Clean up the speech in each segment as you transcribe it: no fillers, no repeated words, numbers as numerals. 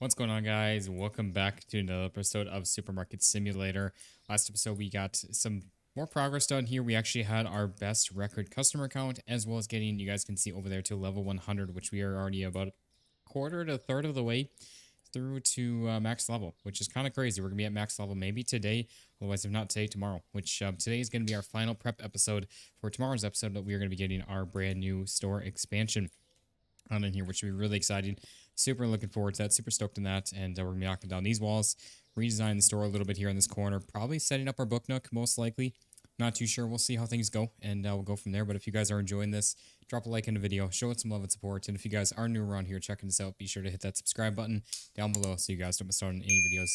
What's going on, guys? Welcome back to another episode of Supermarket Simulator. Last episode, we got some more progress done here. We actually had our best record customer count, as well as getting, you guys can see over there, to level 100, which we are already about a quarter to a third of the way through to max level, which is kind of crazy. We're going to be at max level maybe today, otherwise if not today, tomorrow, which today is going to be our final prep episode for tomorrow's episode that we are going to be getting our brand new store expansion on in here, which will be really exciting. Super looking forward to that. Super stoked on that. And we're going to be knocking down these walls, redesign the store a little bit here in this corner, probably setting up our book nook, most likely. Not too sure. We'll see how things go, and we'll go from there. But if you guys are enjoying this, drop a like in the video, show it some love and support. And if you guys are new around here checking this out, be sure to hit that subscribe button down below so you guys don't miss out on any videos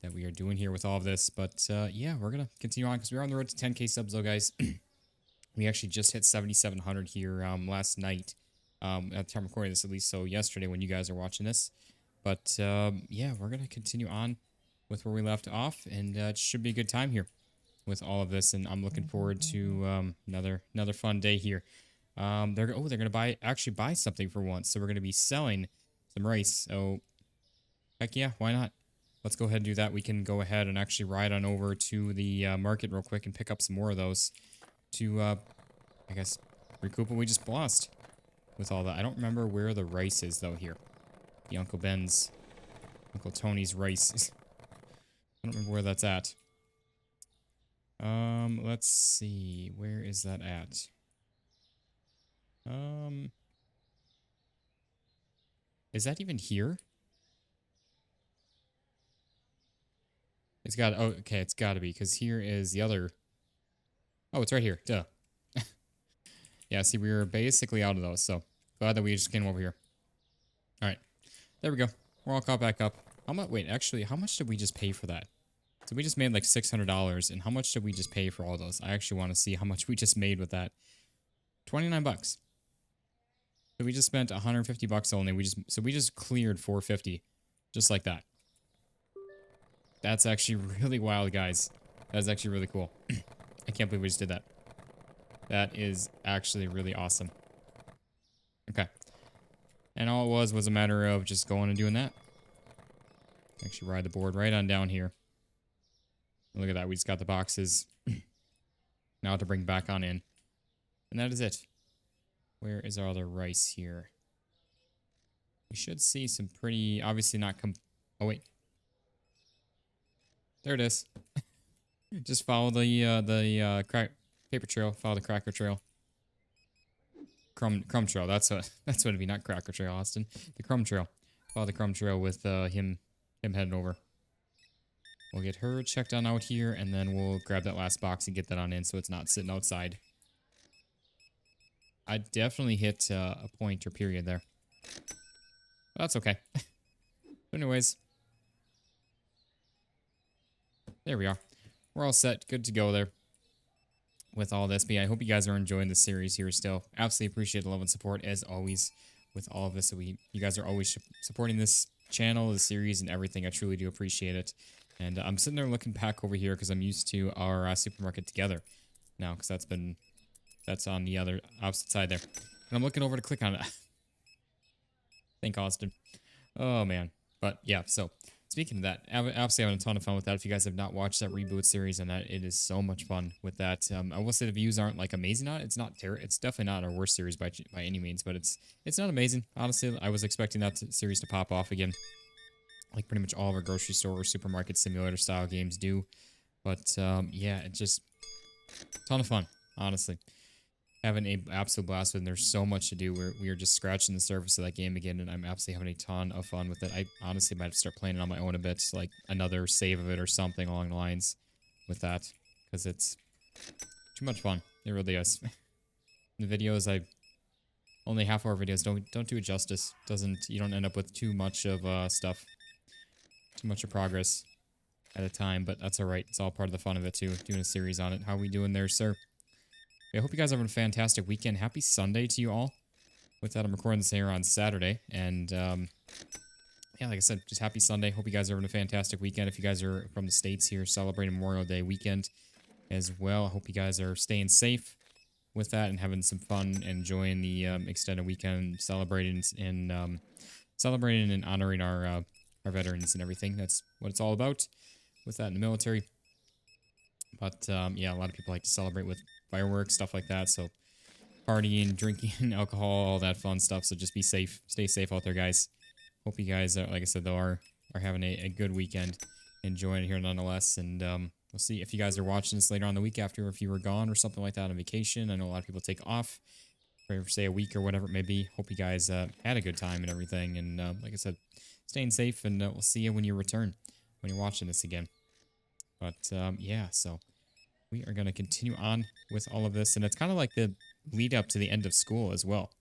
that we are doing here with all of this. But yeah, we're going to continue on because we're on the road to 10K subs, though, guys. We actually just hit 7,700 here last night. At the time of recording this, at least, so yesterday when you guys are watching this. But yeah, we're gonna continue on with where we left off, and it should be a good time here with all of this. And I'm looking forward to another fun day here. They're gonna actually buy something for once, so we're gonna be selling some rice. So heck yeah, why not? Let's go ahead and do that. We can go ahead and actually ride on over to the market real quick and pick up some more of those to I guess recoup what we just lost. With all that, I don't remember where the rice is though here. The Uncle Tony's rice. I don't remember where that's at. Let's see. Where is that at? Is that even here? It's got, oh, okay, it's gotta be, because here is the other. Oh, it's right here. Duh. Yeah, see, we were basically out of those, so glad that we just came over here. All right, there we go. We're all caught back up. How much? Wait, actually, how much did we just pay for that? So we just made like $600, and how much did we just pay for all those? I actually want to see how much we just made with that. 29 bucks. So we just spent 150 bucks only. We just cleared 450, just like that. That's actually really wild, guys. That's actually really cool. I can't believe we just did that. That is actually really awesome. Okay. And all it was a matter of just going and doing that. Actually ride the board right on down here. Look at that. We just got the boxes. Now to bring back on in. And that is it. Where is our other rice here? We should see some pretty, obviously not oh, wait. There it is. Just follow the paper trail. Follow the cracker trail. Crumb trail. That's what it'd be. Not cracker trail, Austin. The crumb trail. Follow the crumb trail with him heading over. We'll get her checked on out here, and then we'll grab that last box and get that on in, so it's not sitting outside. I definitely hit a point or period there. But that's okay. Anyways, there we are. We're all set. Good to go there with all this. But yeah, I hope you guys are enjoying the series here still. Absolutely appreciate the love and support as always with all of this. So you guys are always supporting this channel, the series, and everything. I truly do appreciate it. And I'm sitting there looking back over here because I'm used to our supermarket together now, because that's on the other opposite side there. And I'm looking over to click on it. Thank Austin. Oh man. But yeah, so speaking of that, obviously having a ton of fun with that. If you guys have not watched that reboot series, and that it is so much fun with that. I will say the views aren't like amazing on it. It's not it's definitely not our worst series by any means, but it's not amazing. Honestly, I was expecting that series to pop off again, like pretty much all of our grocery store or supermarket simulator style games do. But yeah, it's just a ton of fun, honestly. Having an absolute blast with it, and there's so much to do. We are just scratching the surface of that game again, and I'm absolutely having a ton of fun with it. I honestly might start playing it on my own a bit, like another save of it or something along the lines with that, because it's too much fun. It really is. The videos, only half-hour videos don't do it justice. You don't end up with too much of stuff, too much of progress at a time, but that's all right. It's all part of the fun of it too. Doing a series on it. How we doing there, sir? I hope you guys are having a fantastic weekend. Happy Sunday to you all. With that, I'm recording this here on Saturday. And, yeah, like I said, just happy Sunday. Hope you guys are having a fantastic weekend. If you guys are from the States here, celebrating Memorial Day weekend as well. I hope you guys are staying safe with that and having some fun and enjoying the extended weekend, celebrating and honoring our our veterans and everything. That's what it's all about with that in the military. But yeah, a lot of people like to celebrate with fireworks, stuff like that. So partying, drinking, alcohol, all that fun stuff. So just be safe. Stay safe out there, guys. Hope you guys, like I said, though, are having a good weekend. Enjoying it here nonetheless. And we'll see if you guys are watching this later on the week after, if you were gone or something like that on vacation. I know a lot of people take off for, say, a week or whatever it may be. Hope you guys had a good time and everything. And like I said, staying safe. And we'll see you when you return, when you're watching this again. But yeah, so we are going to continue on with all of this. And it's kind of like the lead up to the end of school as well.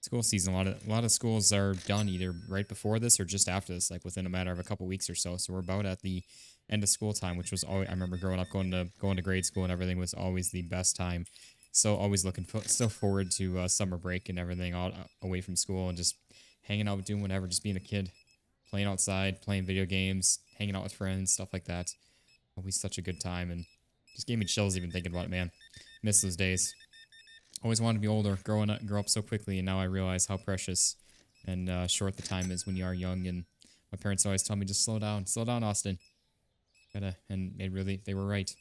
School season, a lot of schools are done either right before this or just after this, like within a matter of a couple weeks or so. So we're about at the end of school time, which was always, I remember growing up, going to grade school and everything was always the best time. So always looking so forward to summer break and everything, all away from school and just hanging out, doing whatever, just being a kid, playing outside, playing video games, hanging out with friends, stuff like that. Always such a good time, and just gave me chills even thinking about it, man. Miss those days. Always wanted to be older, grow up so quickly, and now I realize how precious and short the time is when you are young. And my parents always tell me, just slow down, Austin. And they were right.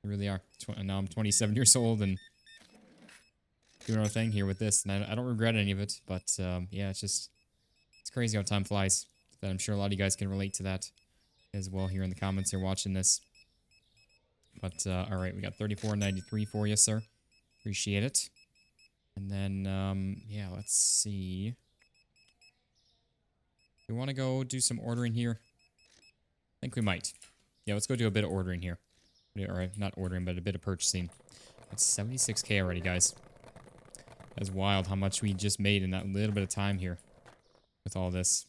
They really are. And now I'm 27 years old and doing our thing here with this, and I don't regret any of it. But yeah, it's crazy how time flies. That I'm sure a lot of you guys can relate to that as well here in the comments here watching this. But all right, we got 34.93 for you, sir. Appreciate it. And then, yeah, let's see. We want to go do some ordering here. I think we might. Yeah, let's go do a bit of ordering here. Or not ordering, but a bit of purchasing. It's 76K already, guys. That's wild how much we just made in that little bit of time here with all this.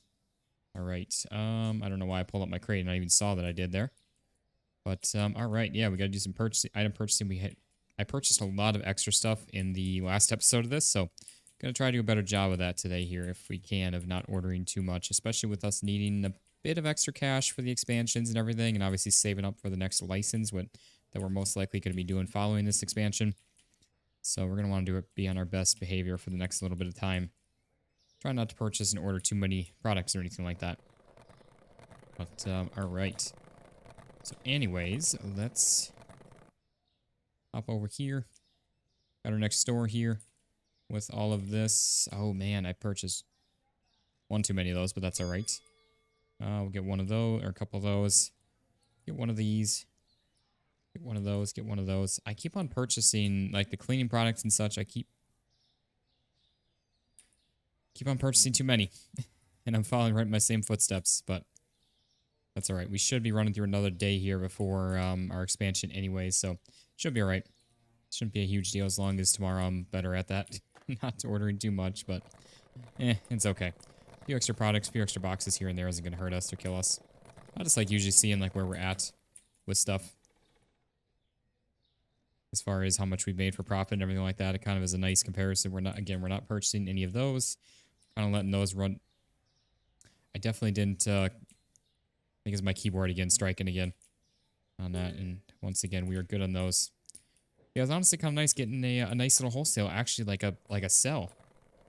All right. I don't know why I pulled up my crate and I even saw that I did there. But, all right. Yeah, we got to do some item purchasing. I purchased a lot of extra stuff in the last episode of this, so going to try to do a better job of that today here if we can, of not ordering too much, especially with us needing a bit of extra cash for the expansions and everything, and obviously saving up for the next license that we're most likely going to be doing following this expansion. So we're going to want to be on our best behavior for the next little bit of time. Try not to purchase and order too many products or anything like that. But, all right. So anyways, let's hop over here. Got our next store here with all of this. Oh, man, I purchased one too many of those, but that's all right. We'll get one of those, or a couple of those. Get one of these. Get one of those. Get one of those. I keep on purchasing, like, the cleaning products and such. I keep on purchasing too many. And I'm following right in my same footsteps, but that's all right. We should be running through another day here before our expansion anyway, so should be all right. Shouldn't be a huge deal as long as tomorrow I'm better at that. Not ordering too much, but it's okay. A few extra products, a few extra boxes here and there isn't going to hurt us or kill us. I just like usually seeing like where we're at with stuff. As far as how much we've made for profit and everything like that, it kind of is a nice comparison. We're not purchasing any of those. Kind of letting those run. I definitely didn't, I think it's my keyboard again, striking again on that. And once again, we are good on those. Yeah, it's honestly kind of nice getting a nice little wholesale, actually like a sell.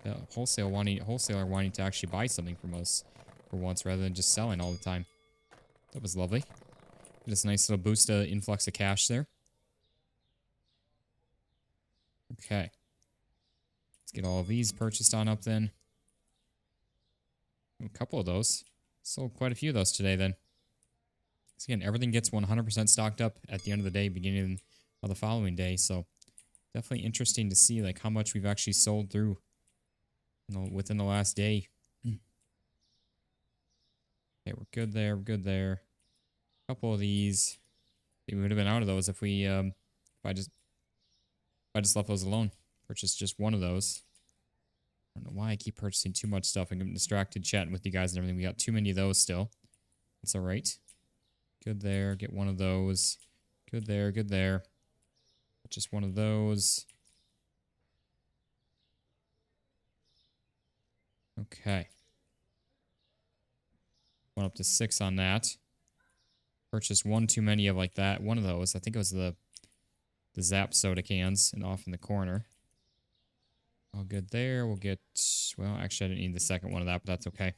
A wholesaler wanting to actually buy something from us for once rather than just selling all the time. That was lovely. Just a nice little boost influx of cash there. Okay. Let's get all of these purchased on up then. A couple of those. Sold quite a few of those today then. So again, everything gets 100% stocked up at the end of the day, beginning of the following day. So definitely interesting to see like how much we've actually sold through within the last day. Okay, we're good there. We're good there. A couple of these. We would have been out of those if we if I just left those alone. Purchased just one of those. I don't know why I keep purchasing too much stuff. I'm getting distracted chatting with you guys and everything. We got too many of those still. That's all right. Good there. Get one of those. Good there. Good there. Just one of those. Okay. Went up to 6 on that. Purchased one too many of like that. One of those. I think it was the Zap soda cans and off in the corner. All good there. We'll get... Well, actually, I didn't need the second one of that, but that's okay.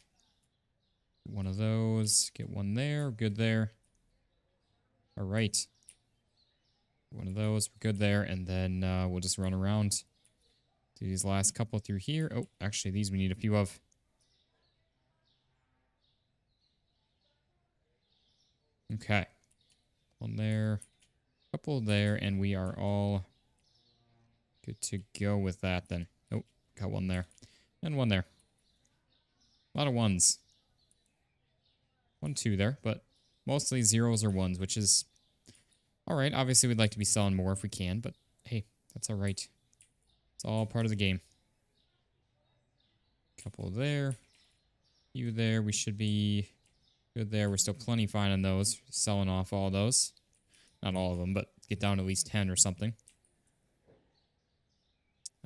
One of those. Get one there. Good there. All right. One of those. We're good there. And then we'll just run around. Do these last couple through here. Oh, actually, these we need a few of. Okay. One there. Couple there. And we are all good to go with that then. Oh, got one there. And one there. A lot of ones. 1, 2 there, but mostly zeros or ones, which is all right. Obviously, we'd like to be selling more if we can, but hey, that's all right. It's all part of the game. Couple there. You there. We should be good there. We're still plenty fine on those. Selling off all those. Not all of them, but get down to at least 10 or something.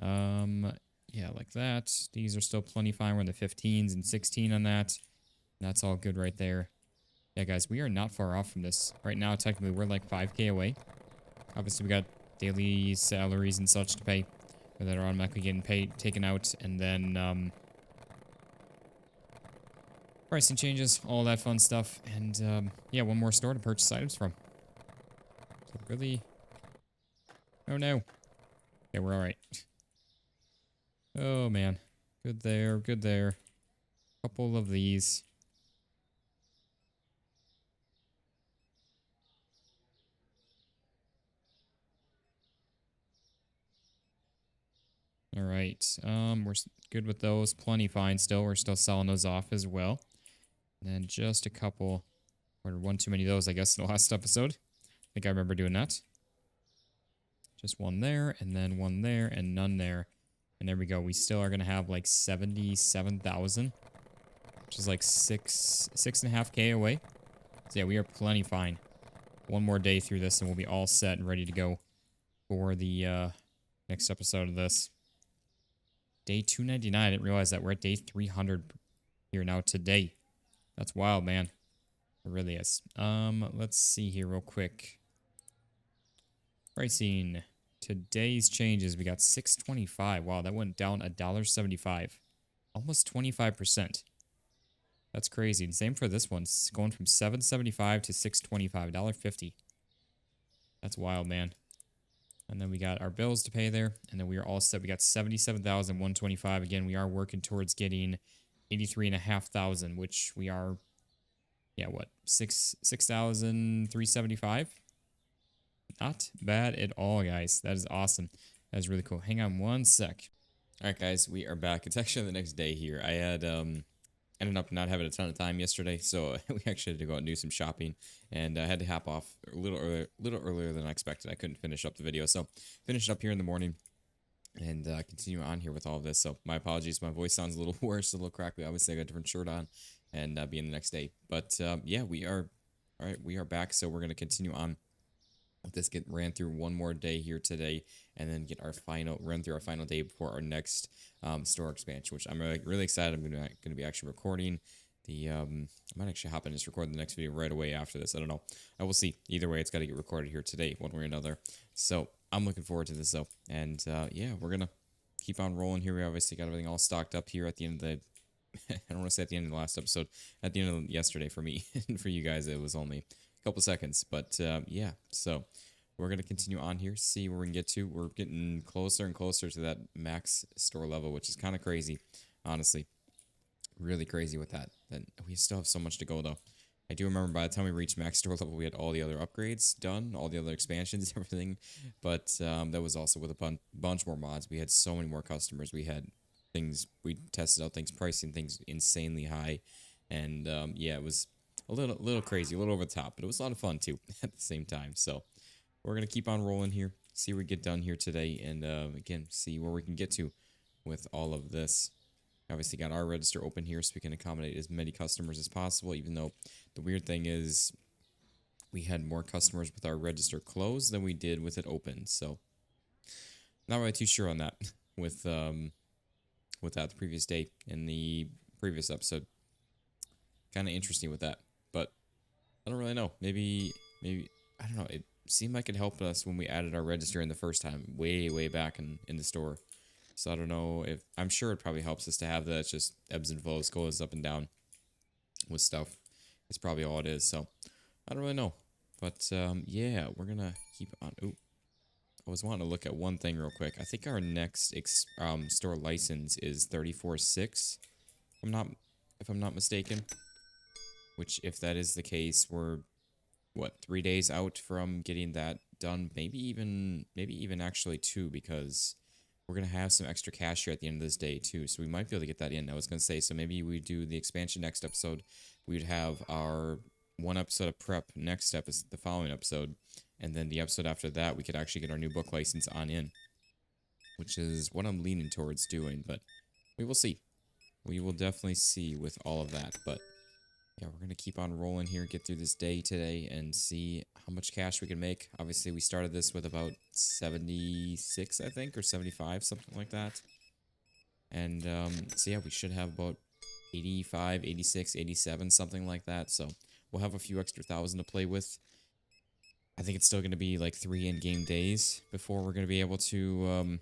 Yeah, like that. These are still plenty fine. We're in the 15s and 16 on that. That's all good right there. Yeah, guys, we are not far off from this. Right now, technically, we're like 5K away. Obviously, we got daily salaries and such to pay that are automatically getting taken out. And then pricing changes, all that fun stuff. And yeah, one more store to purchase items from. So really... Oh, no. Okay, we're all right. Oh, man. Good there, good there. Couple of these. All right. We're good with those. Plenty fine still. We're still selling those off as well. And then just a couple. Ordered one too many of those, I guess, in the last episode. I think I remember doing that. Just one there, and then one there, and none there. And there we go. We still are going to have like 77,000, which is like 6.5K away. So yeah, we are plenty fine. One more day through this, and we'll be all set and ready to go for the next episode of this. Day 299. I didn't realize that we're at day 300 here now today. That's wild, man. It really is. Let's see here real quick. Pricing. Today's changes. We got 625. Wow, that went down $1.75. Almost 25%. That's crazy. And same for this one. It's going from $7.75 to $6.25. $1.50. That's wild, man. And then we got our bills to pay there. And then we are all set. We got $77,125. Again, we are working towards getting $83,500, which we are, yeah, what? $6,375? Not bad at all, guys. That is awesome. That is really cool. Hang on one sec. All right, guys, we are back. It's actually the next day here. I had ended up not having a ton of time yesterday, so we actually had to go out and do some shopping, and I had to hop off a little earlier than I expected. I couldn't finish up the video, so finished up here in the morning and continue on here with all of this. So my apologies. My voice sounds a little worse, a little crackly. Obviously, I got a different shirt on and being the next day. But yeah, we are all right. We are back, so we're going to continue on. This get ran through one more day here today, and then get our run through our final day before our next store expansion, which I'm really excited. I'm going to be actually recording the I might actually hop in and just record the next video right away after this. I don't know. I will see. Either way, it's got to get recorded here today, one way or another. So I'm looking forward to this though, and yeah, we're gonna keep on rolling here. We obviously got everything all stocked up here at the end of the. I don't want to say at the end of the last episode. At the end of yesterday for me and for you guys, it was only couple seconds, but yeah, so we're going to continue on here, see where we can get to. We're getting closer and closer to that max store level, which is kind of crazy, honestly. Really crazy with that. And we still have so much to go, though. I do remember by the time we reached max store level, we had all the other upgrades done, all the other expansions, everything, but that was also with a bunch more mods. We had so many more customers. We had things, we tested out things, pricing things insanely high, and yeah, it was a little crazy, a little over the top, but it was a lot of fun too at the same time. So we're gonna keep on rolling here, see what we get done here today, and again, see where we can get to with all of this. Obviously, got our register open here, so we can accommodate as many customers as possible. Even though the weird thing is, we had more customers with our register closed than we did with it open. So not really too sure on that with that the previous day in the previous episode. Kind of interesting with that. But I don't really know. Maybe I don't know. It seemed like it helped us when we added our register in the first time, way back in the store. So I don't know if I'm sure it probably helps us to have that. It's just ebbs and flows, goes up and down. with stuff. It's probably all it is. So I don't really know. But yeah, we're gonna keep on. Ooh, I was wanting to look at one thing real quick. I think our next store license is 34.6. If I'm not mistaken. Which, if that is the case, we're what 3 days out from getting that done. Maybe even actually 2, because we're gonna have some extra cash here at the end of this day too. So we might be able to get that in. I was gonna say, so maybe we do the expansion next episode. We'd have our one episode of prep next episode, the following episode, and then the episode after that, we could actually get our new book license on in, which is what I'm leaning towards doing. But we will see. We will definitely see with all of that. But yeah, we're going to keep on rolling here, get through this day today, and see how much cash we can make. Obviously, we started this with about 76, I think, or 75, something like that. And so yeah, we should have about 85, 86, 87, something like that. So we'll have a few extra thousand to play with. I think it's still going to be like 3 in-game days before we're going to be able to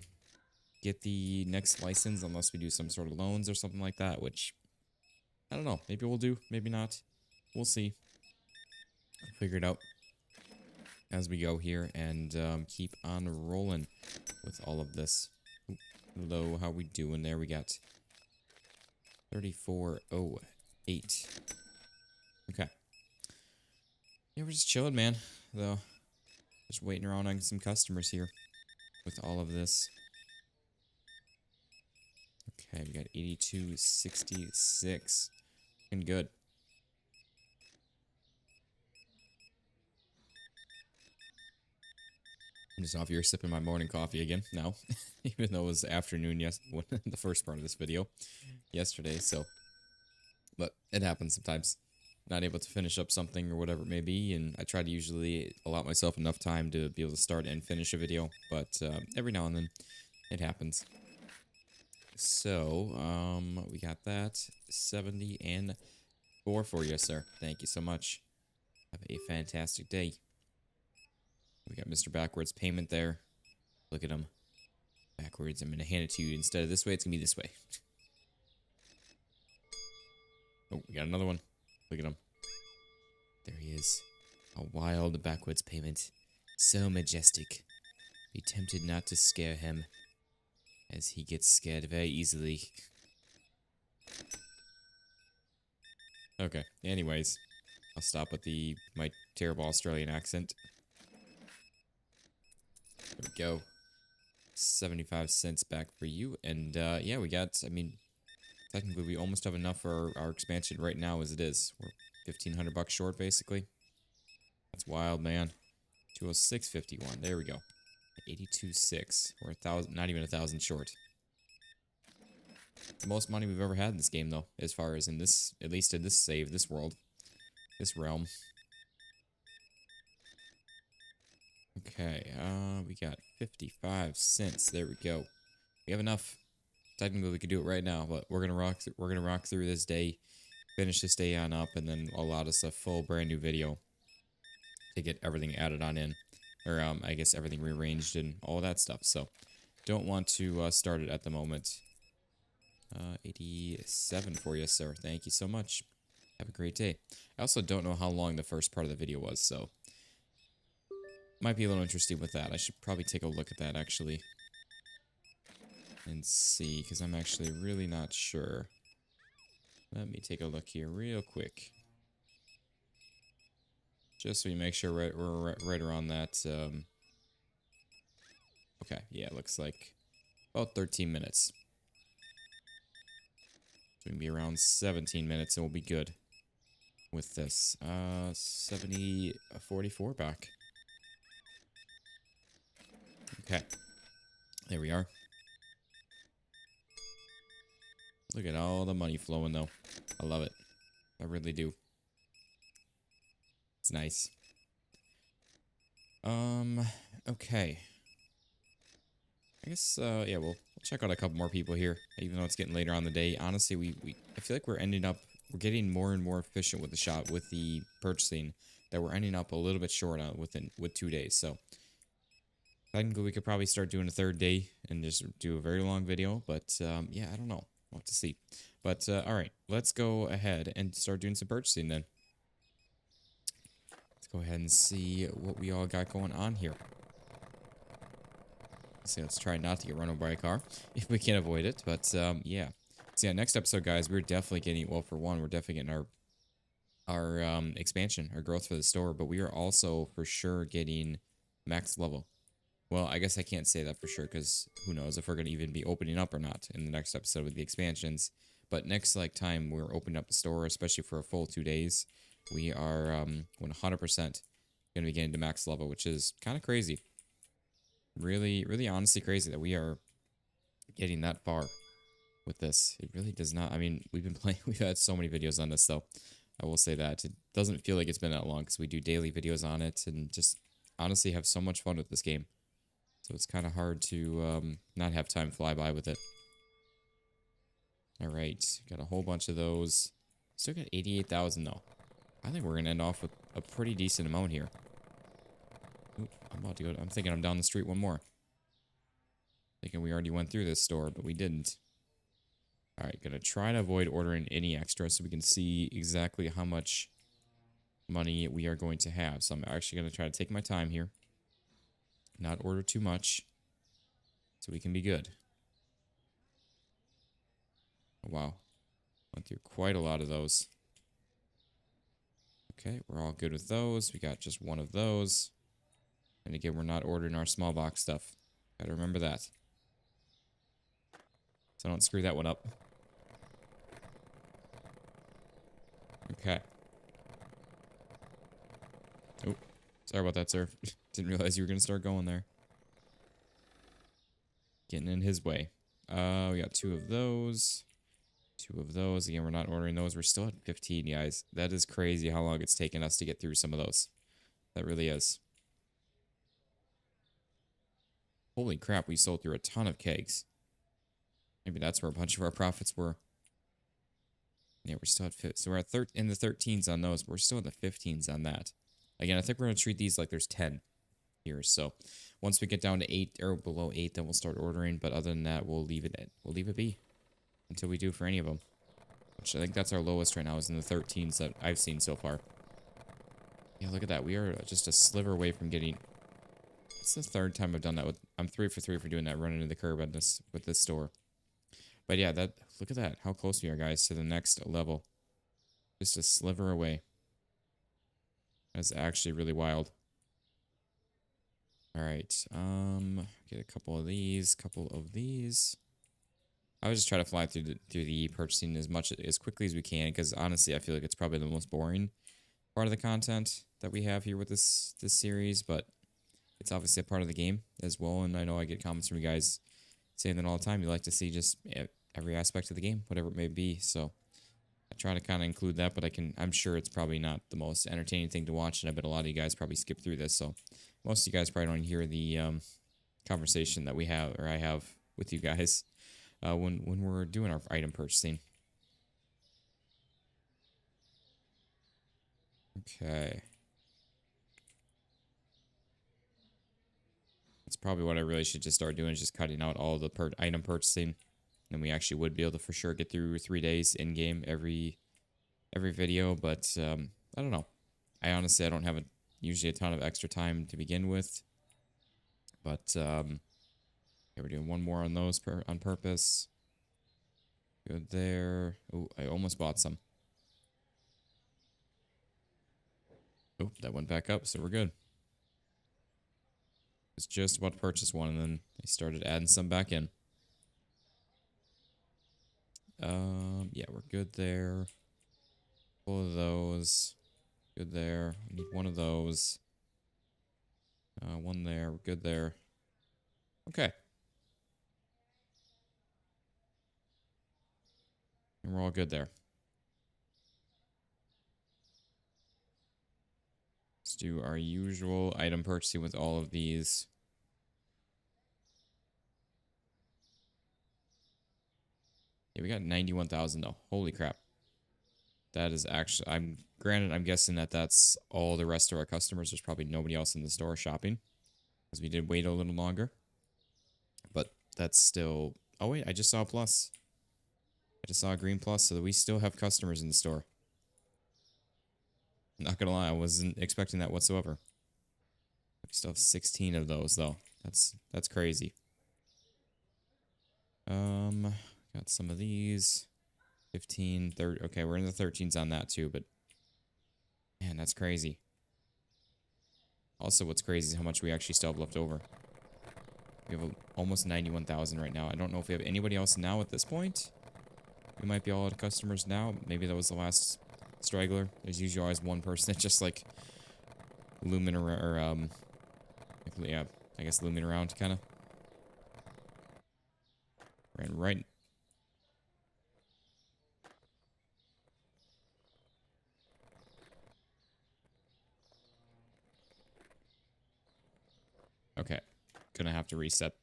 get the next license, unless we do some sort of loans or something like that, which I don't know. Maybe we'll do, maybe not. We'll see. I'll figure it out as we go here and keep on rolling with all of this. Oop, hello, how we doing there? We got 34.08. Okay. Yeah, we're just chilling, man. Though, just waiting around on some customers here with all of this. Okay, we got 82.66. And good. I'm just off here sipping my morning coffee again now, even though it was afternoon the first part of this video yesterday. So, but it happens sometimes. Not able to finish up something or whatever it may be, and I try to usually allot myself enough time to be able to start and finish a video, but every now and then it happens. So, we got that 70 and 4 for you, sir. Thank you so much. Have a fantastic day. We got Mr. Backwards Payment there. Look at him. Backwards. I'm going to hand it to you. Instead of this way, it's going to be this way. Oh, we got another one. Look at him. There he is. A wild backwards payment. So majestic. Be tempted not to scare him, as he gets scared very easily. Okay, anyways. I'll stop with my terrible Australian accent. There we go. 75 cents back for you. And yeah, we got, I mean, technically we almost have enough for our expansion right now as it is. We're $1,500 short, basically. That's wild, man. 206.51. There we go. 82.6. We're 1,000, not even 1,000 short. The most money we've ever had in this game, though, as far as in this, at least in this save, this world, this realm. Okay, we got 55 cents. There we go. We have enough. Technically, we could do it right now, but we're gonna rock. We're gonna rock through this day, finish this day on up, and then allot us a full brand new video to get everything added on in, or I guess everything rearranged and all that stuff. So, don't want to start it at the moment. 87 for you, sir. Thank you so much. Have a great day. I also don't know how long the first part of the video was, so might be a little interesting with that. I should probably take a look at that, actually, and see, because I'm actually really not sure. Let me take a look here real quick, just so we make sure we're right around that. Okay, yeah, it looks like about 13 minutes. So we can be around 17 minutes, and we'll be good with this. 44 back. Okay, there we are. Look at all the money flowing, though. I love it. I really do. It's nice. Okay. I guess, yeah, we'll check out a couple more people here, even though it's getting later on in the day. Honestly, I feel like we're getting more and more efficient with the shop, with the purchasing, that we're ending up a little bit short on with 2 days, so technically we could probably start doing a third day and just do a very long video, but, yeah, I don't know. We'll have to see. But all right, let's go ahead and start doing some purchasing then. Let's go ahead and see what we all got going on here. Let's try not to get run over by a car if we can avoid it. But yeah. So yeah, next episode, guys, we're definitely getting, well, for one, we're definitely getting our expansion, our growth for the store, but we are also for sure getting max level. Well, I guess I can't say that for sure because who knows if we're going to even be opening up or not in the next episode with the expansions. But next time we're opening up the store, especially for a full 2 days, we are 100% going to be getting to max level, which is kind of crazy. Really, really honestly crazy that we are getting that far with this. It really does not. I mean, we've been playing, we've had so many videos on this though. I will say that. It doesn't feel like it's been that long because we do daily videos on it and just honestly have so much fun with this game. So it's kind of hard to not have time fly by with it. Alright, got a whole bunch of those. Still got 88,000 though. I think we're going to end off with a pretty decent amount here. Oop, I'm about to go, I'm thinking I'm down the street one more. Thinking we already went through this store, but we didn't. Alright, gonna try to avoid ordering any extra so we can see exactly how much money we are going to have. So I'm actually gonna try to take my time here. Not order too much. So we can be good. Oh, wow. Went through quite a lot of those. Okay, we're all good with those. We got just one of those. And again, we're not ordering our small box stuff. Gotta remember that. So don't screw that one up. Okay. Oh, sorry about that, sir. Didn't realize you were going to start going there. Getting in his way. We got 2 of those. 2 of those. Again, we're not ordering those. We're still at 15, guys. That is crazy how long it's taken us to get through some of those. That really is. Holy crap, we sold through a ton of kegs. Maybe that's where a bunch of our profits were. Yeah, we're still at so we're at in the 13s on those, but we're still in the 15s on that. Again, I think we're going to treat these like there's 10 here. So once we get down to 8 or below 8, then we'll start ordering. But other than that, we'll leave it be until we do for any of them. Which I think that's our lowest right now is in the 13s that I've seen so far. Yeah, look at that. We are just a sliver away from getting... It's the 3rd time I've done that. I'm 3 for 3 for doing that, running into the curb with this store. But yeah, look at that. How close we are, guys, to the next level. Just a sliver away. That's actually really wild. Alright, get a couple of these, I would just try to fly through the purchasing as quickly as we can, because honestly, I feel like it's probably the most boring part of the content that we have here with this series, but it's obviously a part of the game as well, and I know I get comments from you guys saying that all the time. You like to see just every aspect of the game, whatever it may be, so I try to kind of include that, but I'm sure it's probably not the most entertaining thing to watch, and I bet a lot of you guys probably skip through this, so most of you guys probably don't hear the conversation that we have, or I have with you guys when we're doing our item purchasing. Okay. That's probably what I really should just start doing, is just cutting out all the item purchasing. And we actually would be able to for sure get through 3 days in-game every video, but I don't know. I honestly don't have usually a ton of extra time to begin with. But yeah, we're doing one more on those on purpose. Good there. Oh, I almost bought some. Oh, that went back up, so we're good. It's just about to purchase one, and then I started adding some back in. Yeah, we're good there. Full of those. Good there. We need one of those. One there. We're good there. Okay. And we're all good there. Let's do our usual item purchasing with all of these. Yeah, we got 91,000 though. Holy crap. That is actually, I'm guessing that that's all the rest of our customers. There's probably nobody else in the store shopping, because we did wait a little longer. But that's still, oh wait, I just saw a plus. I just saw a green plus, so that we still have customers in the store. Not gonna lie, I wasn't expecting that whatsoever. We still have 16 of those though. That's crazy. Got some of these. 15, 30. Okay, we're in the 13s on that too, but man, that's crazy. Also, what's crazy is how much we actually still have left over. We have almost 91,000 right now. I don't know if we have anybody else now at this point. We might be all out of customers now. Maybe that was the last straggler. There's usually always one person that's just like looming around, or yeah, I guess looming around, kind of. Ran right. Okay, gonna have to reset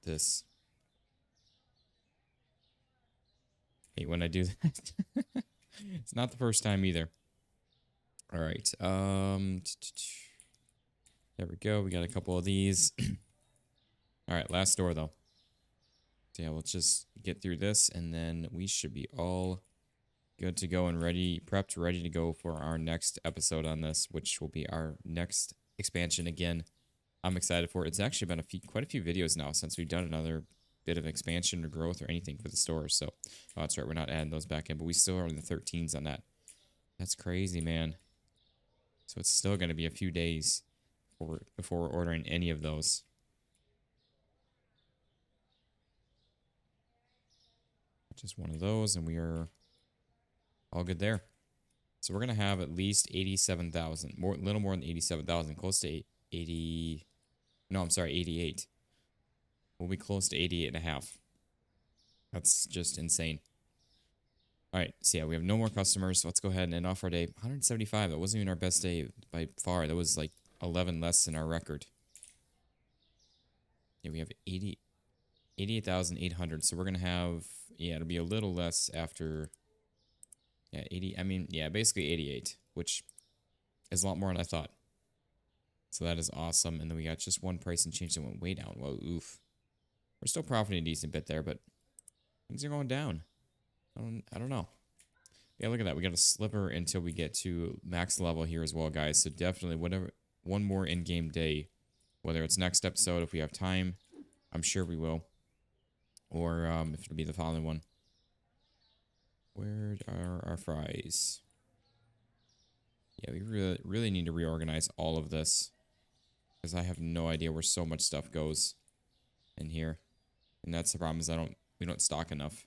this. Hate when I do that. It's not the first time either. All right. There we go. We got a couple of these. All right, last door though. So yeah, let's just get through this, and then we should be all good to go and ready, prepped, ready to go for our next episode on this, which will be our next expansion again. I'm excited for it. It's actually been quite a few videos now since we've done another bit of expansion or growth or anything for the store. So, oh, that's right, we're not adding those back in, but we still are in the 13s on that. That's crazy, man. So it's still going to be a few days before we're ordering any of those. Just one of those, and we are all good there. So we're going to have at least 87,000, little more than 87,000, close to 80. No, I'm sorry, 88. We'll be close to 88 and a half. That's just insane. All right, so yeah, we have no more customers. So let's go ahead and end off our day. 175. That wasn't even our best day by far. That was like 11 less than our record. Yeah, we have 88,800. So we're going to have, yeah, it'll be a little less after, yeah, 80. I mean, yeah, basically 88, which is a lot more than I thought. So that is awesome. And then we got just one price and change that went way down. Whoa, oof. We're still profiting a decent bit there, but things are going down. I don't know. Yeah, look at that. We got a sliver until we get to max level here as well, guys. So definitely one more in-game day, whether it's next episode, if we have time, I'm sure we will. Or if it'll be the following one. Where are our fries? Yeah, we really need to reorganize all of this, because I have no idea where so much stuff goes in here. And that's the problem, is we don't stock enough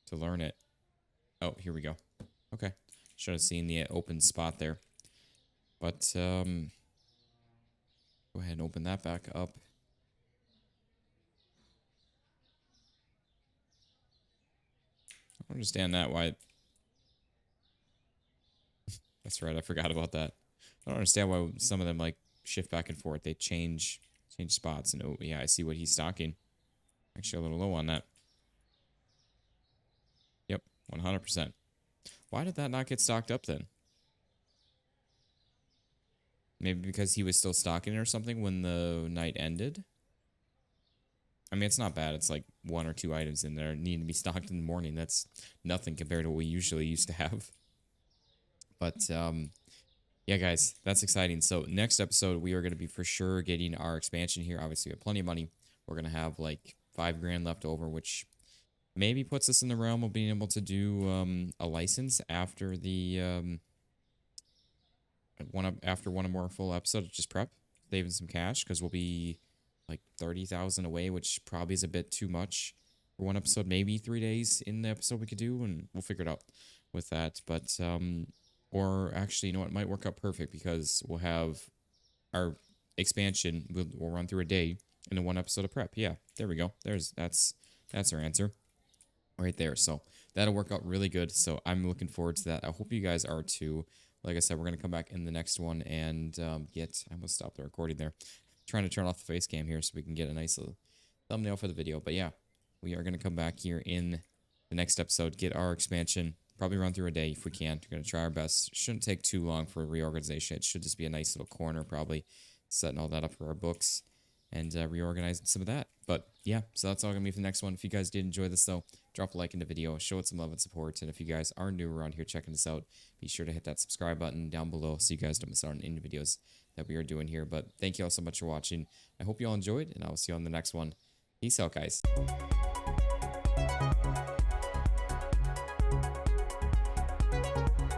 to learn it. Oh, here we go. Okay. Should have seen the open spot there. But go ahead and open that back up. I don't understand that, why. That's right, I forgot about that. I don't understand why some of them like shift back and forth. They change spots. And oh yeah, I see what he's stocking. Actually a little low on that. Yep, 100%. Why did that not get stocked up then? Maybe because he was still stocking it or something when the night ended? I mean, it's not bad. It's like 1 or 2 items in there need to be stocked in the morning. That's nothing compared to what we usually used to have. But, yeah, guys, that's exciting. So next episode, we are going to be for sure getting our expansion here. Obviously, we have plenty of money. We're going to have like 5 grand left over, which maybe puts us in the realm of being able to do a license after the after one or more full episodes. Just prep, saving some cash, because we'll be like 30,000 away, which probably is a bit too much for one episode. Maybe 3 days in the episode we could do, and we'll figure it out with that. But or actually, you know what, it might work out perfect, because we'll have our expansion. We'll run through a day in the one episode of prep. Yeah, there we go. That's our answer right there. So that'll work out really good. So I'm looking forward to that. I hope you guys are too. Like I said, we're going to come back in the next one and I almost stopped the recording there. Trying to turn off the face cam here so we can get a nice little thumbnail for the video. But yeah, we are going to come back here in the next episode, get our expansion, probably run through a day if we can. We're going to try our best. Shouldn't take too long for reorganization. It should just be a nice little corner, probably setting all that up for our books. and reorganize some of that. But yeah, so that's all gonna be for the next one. If you guys did enjoy this though, drop a like in the video, show it some love and support. And if you guys are new around here checking this out, be sure to hit that subscribe button down below so you guys don't miss out on any videos that we are doing here. But thank you all so much for watching. I hope you all enjoyed, and I will see you on the next one. Peace out, guys.